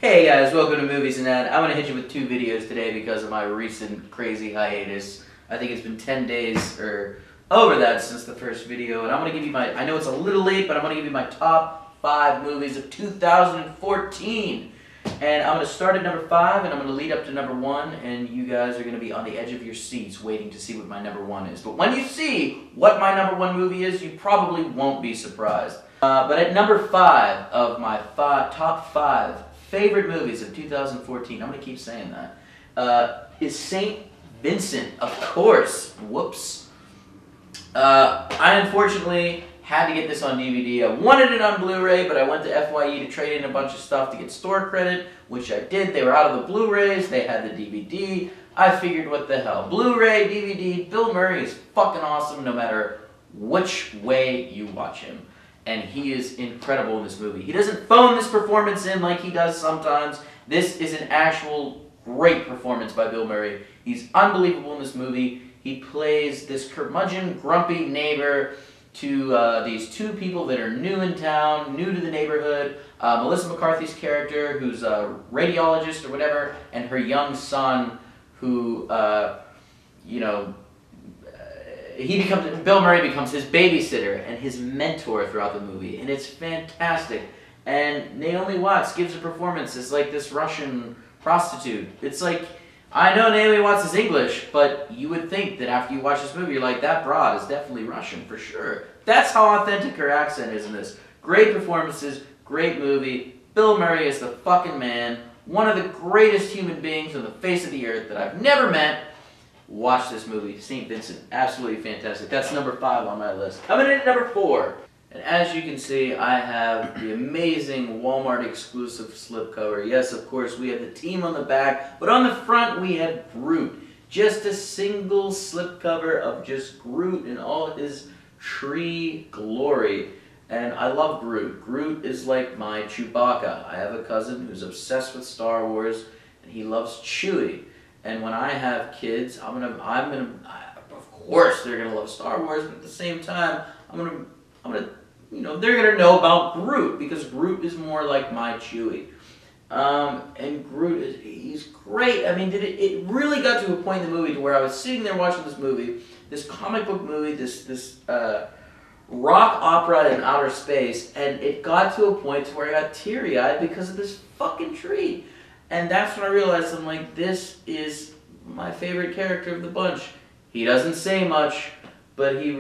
Hey guys, welcome to Movies and That. I'm going to hit you with 2 videos today because of my recent crazy hiatus. I think it's been 10 days or over that since the first video, and I'm going to give you my, I know it's a little late, but I'm going to give you my top 5 movies of 2014. And I'm going to start at number 5 and I'm going to lead up to number 1, and you guys are going to be on the edge of your seats waiting to see what my number 1 is. But when you see what my number 1 movie is, you probably won't be surprised. But at number 5 of my top 5 favorite movies of 2014, I'm going to keep saying that, is St. Vincent, of course. Whoops. I unfortunately had to get this on DVD. I wanted it on Blu-ray, but I went to FYE to trade in a bunch of stuff to get store credit, which I did. They were out of the Blu-rays, they had the DVD. I figured, what the hell. Blu-ray, DVD, Bill Murray is fucking awesome no matter which way you watch him. And he is incredible in this movie. He doesn't phone this performance in like he does sometimes. This is an actual great performance by Bill Murray. He's unbelievable in this movie. He plays this curmudgeon, grumpy neighbor to these 2 people that are new in town, new to the neighborhood. Melissa McCarthy's character, who's a radiologist or whatever, and her young son, who, Bill Murray becomes his babysitter and his mentor throughout the movie, and it's fantastic. And Naomi Watts gives a performance as like this Russian prostitute. It's like, I know Naomi Watts is English, but you would think that after you watch this movie, you're like, that broad is definitely Russian for sure. That's how authentic her accent is in this. Great performances, great movie. Bill Murray is the fucking man. One of the greatest human beings on the face of the earth that I've never met. Watch this movie, St. Vincent. Absolutely fantastic. That's number 5 on my list. Coming in at number 4. And as you can see, I have the amazing Walmart exclusive slipcover. Yes, of course, we have the team on the back, but on the front we have Groot. Just a single slipcover of just Groot in all his tree glory. And I love Groot. Groot is like my Chewbacca. I have a cousin who's obsessed with Star Wars, and he loves Chewie. And when I have kids, of course they're gonna love Star Wars, but at the same time, they're gonna know about Groot, because Groot is more like my Chewie. And Groot he's great. I mean, it really got to a point in the movie to where I was sitting there watching this movie, this comic book movie, this rock opera in outer space, and it got to a point to where I got teary-eyed because of this fucking tree. And that's when I realized, I'm like, this is my favorite character of the bunch. He doesn't say much, but he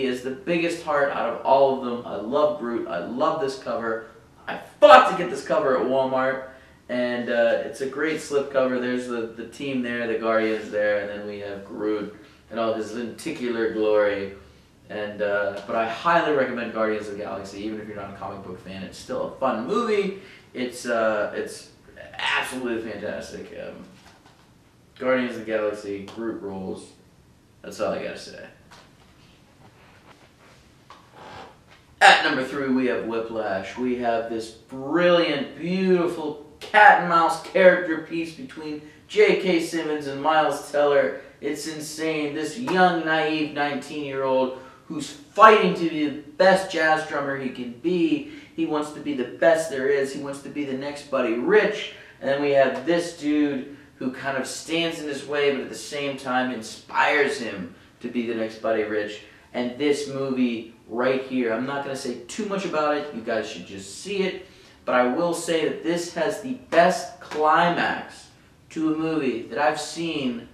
is the biggest heart out of all of them. I love Groot. I love this cover. I fought to get this cover at Walmart, and it's a great slipcover. There's the team there, the Guardians there, and then we have Groot and all his lenticular glory. And but I highly recommend Guardians of the Galaxy, even if you're not a comic book fan. It's still a fun movie. It's absolutely fantastic. Guardians of the Galaxy, Groot rules. That's all I gotta say. At number 3, we have Whiplash. We have this brilliant, beautiful cat and mouse character piece between J.K. Simmons and Miles Teller. It's insane. This young, naive 19-year-old who's fighting to be the best jazz drummer he can be. He wants to be the best there is. He wants to be the next Buddy Rich. And then we have this dude who kind of stands in his way, but at the same time inspires him to be the next Buddy Rich. And this movie right here, I'm not going to say too much about it. You guys should just see it. But I will say that this has the best climax to a movie that I've seen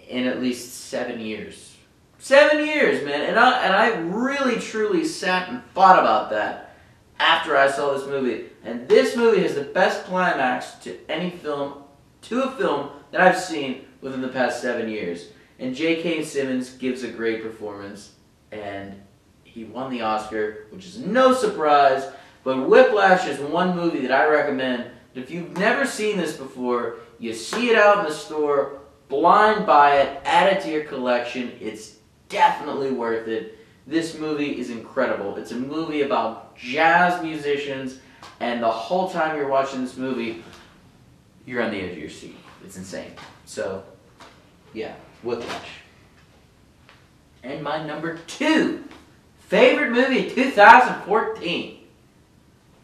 in at least 7 years. 7 years, man. And I really, truly sat and thought about that after I saw this movie. And this movie has the best climax to a film that I've seen within the past 7 years. And J.K. Simmons gives a great performance, and he won the Oscar, which is no surprise. But Whiplash is one movie that I recommend. If you've never seen this before, you see it out in the store, blind buy it, add it to your collection. It's definitely worth it. This movie is incredible. It's a movie about jazz musicians, and the whole time you're watching this movie, you're on the edge of your seat. It's insane. So, yeah, Whiplash. And my number 2 favorite movie of 2014.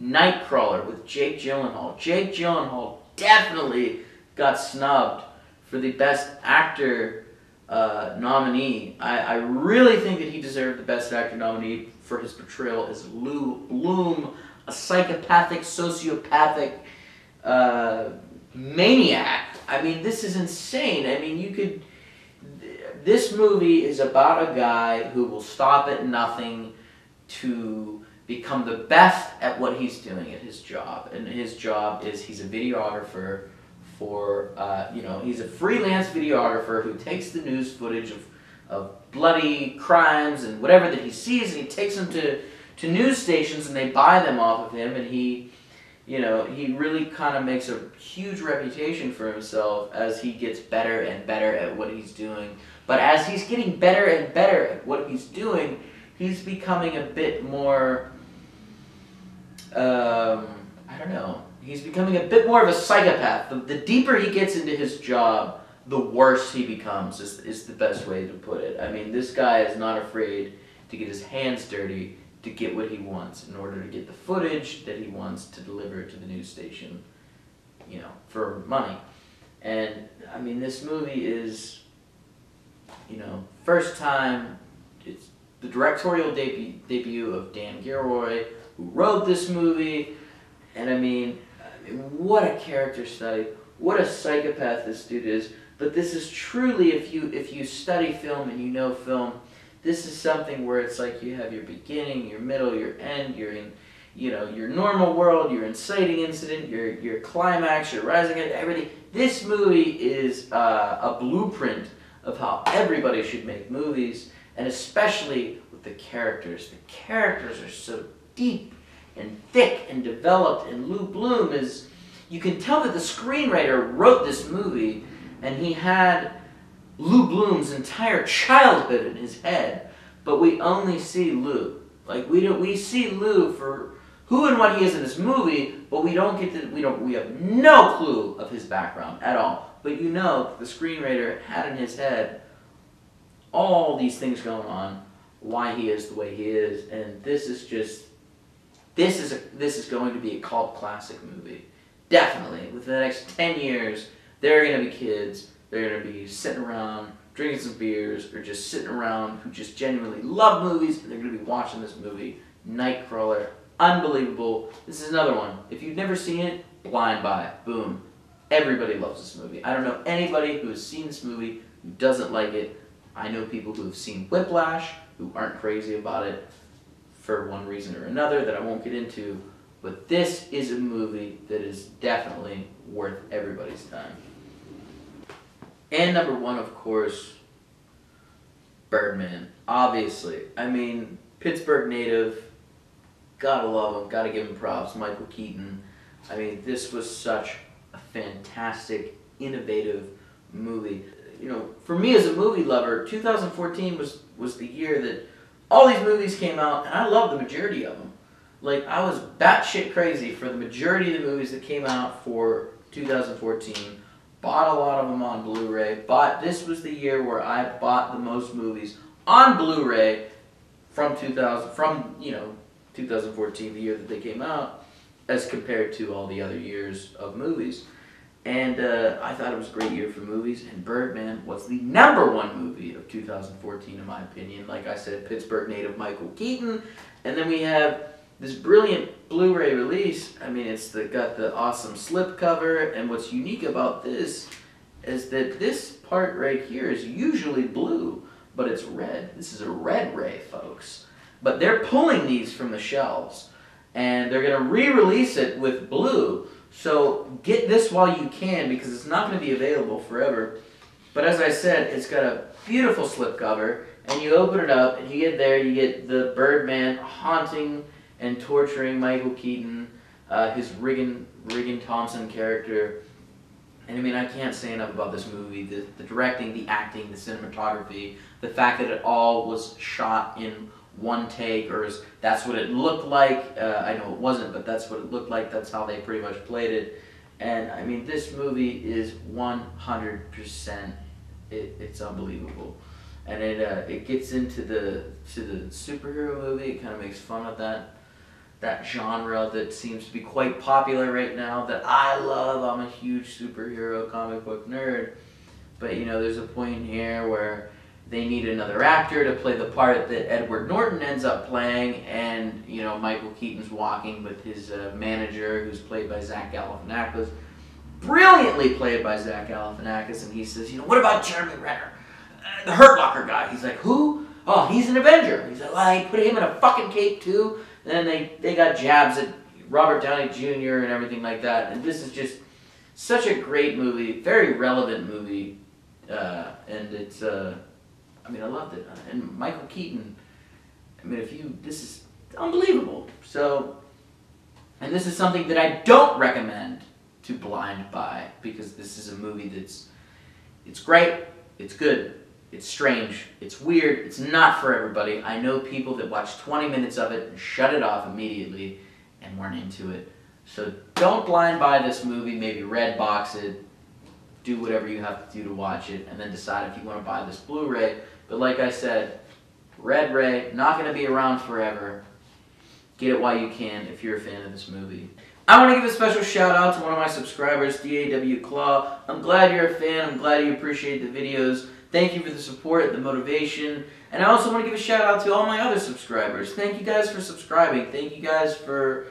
Nightcrawler with Jake Gyllenhaal. Jake Gyllenhaal definitely got snubbed for the Best Actor nominee. I really think that he deserved the Best Actor nominee for his portrayal as Lou Bloom, a psychopathic, sociopathic maniac. I mean, this is insane. I mean, you could... This movie is about a guy who will stop at nothing to become the best at what he's doing at his job. And his job is he's a videographer for, he's a freelance videographer who takes the news footage of bloody crimes and whatever that he sees, and he takes them to news stations and they buy them off of him, and he really kind of makes a huge reputation for himself as he gets better and better at what he's doing. But as he's getting better and better at what he's doing, he's becoming a bit more, he's becoming a bit more of a psychopath. The deeper he gets into his job, the worse he becomes, is the best way to put it. I mean, this guy is not afraid to get his hands dirty to get what he wants in order to get the footage that he wants to deliver to the news station, for money. And, I mean, this movie is, first time, it's the directorial debut of Dan Gilroy, who wrote this movie, and I mean, what a character study, what a psychopath this dude is. But this is truly, if you study film and you know film, this is something where it's like you have your beginning, your middle, your end, you're in, your normal world, your inciting incident, your climax, your rising end, everything. This movie is a blueprint of how everybody should make movies, and especially with the characters. The characters are so deep and thick and developed, and Lou Bloom is, you can tell that the screenwriter wrote this movie and he had Lou Bloom's entire childhood in his head, but we only see Lou. Like, we see Lou for who and what he is in this movie, but we have no clue of his background at all. But the screenwriter had in his head all these things going on, why he is the way he is, and this is going to be a cult classic movie. Definitely. Within the next 10 years, there are going to be kids, they're going to be sitting around, drinking some beers, or just sitting around who just genuinely love movies, and they're going to be watching this movie, Nightcrawler. Unbelievable. This is another one. If you've never seen it, blind buy it. Boom. Everybody loves this movie. I don't know anybody who has seen this movie who doesn't like it. I know people who have seen Whiplash who aren't crazy about it for one reason or another that I won't get into. But this is a movie that is definitely worth everybody's time. And number one, of course, Birdman. Obviously. I mean, Pittsburgh native. Gotta love him. Gotta give him props. Michael Keaton. I mean, this was such a fantastic, innovative movie. For me as a movie lover, 2014 was the year that all these movies came out, and I loved the majority of them. Like, I was batshit crazy for the majority of the movies that came out for 2014. Bought a lot of them on Blu-ray. This was the year where I bought the most movies on Blu-ray from 2014, the year that they came out, as compared to all the other years of movies. And I thought it was a great year for movies, and Birdman was the #1 movie of 2014 in my opinion. Like I said, Pittsburgh native Michael Keaton, and then we have this brilliant Blu-ray release. I mean, got the awesome slipcover, and what's unique about this is that this part right here is usually blue, but it's red. This is a red ray, folks. But they're pulling these from the shelves, and they're going to re-release it with blue. So get this while you can, because it's not going to be available forever. But as I said, it's got a beautiful slipcover, and you open it up, and you get the Birdman haunting and torturing Michael Keaton, his Regan Thompson character. And I mean, I can't say enough about this movie. The directing, the acting, the cinematography, the fact that it all was shot in one take, or that's what it looked like. I know it wasn't, but that's what it looked like. That's how they pretty much played it. And I mean, this movie is 100%. It's unbelievable, and it gets into the superhero movie. It kind of makes fun of that. that genre that seems to be quite popular right now that I love. I'm a huge superhero comic book nerd. But, you know, there's a point here where they need another actor to play the part that Edward Norton ends up playing, and, you know, Michael Keaton's walking with his manager, who's played by Zach Galifianakis, brilliantly played by Zach Galifianakis, and he says, you know, what about Jeremy Renner? The Hurt Locker guy. He's like, who? Oh, he's an Avenger. He's like, well, he put him in a fucking cape too. And then they got jabs at Robert Downey Jr. and everything like that. And this is just such a great movie, very relevant movie, and it's, I mean, I loved it. And Michael Keaton, I mean, this is unbelievable. So, and this is something that I don't recommend to blind buy, because this is a movie it's great, it's good, it's strange, it's weird, it's not for everybody. I know people that watch 20 minutes of it and shut it off immediately and weren't into it. So don't blind buy this movie, maybe red box it, do whatever you have to do to watch it, and then decide if you want to buy this Blu-ray. But like I said, Red Ray, not going to be around forever. Get it while you can if you're a fan of this movie. I want to give a special shout out to one of my subscribers, DAW Claw. I'm glad you're a fan. I'm glad you appreciate the videos. Thank you for the support, the motivation. And I also want to give a shout out to all my other subscribers. Thank you guys for subscribing. Thank you guys for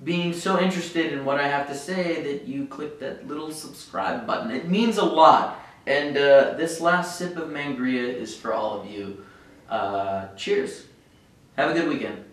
being so interested in what I have to say that you click that little subscribe button. It means a lot. And this last sip of Mangria is for all of you. Cheers. Have a good weekend.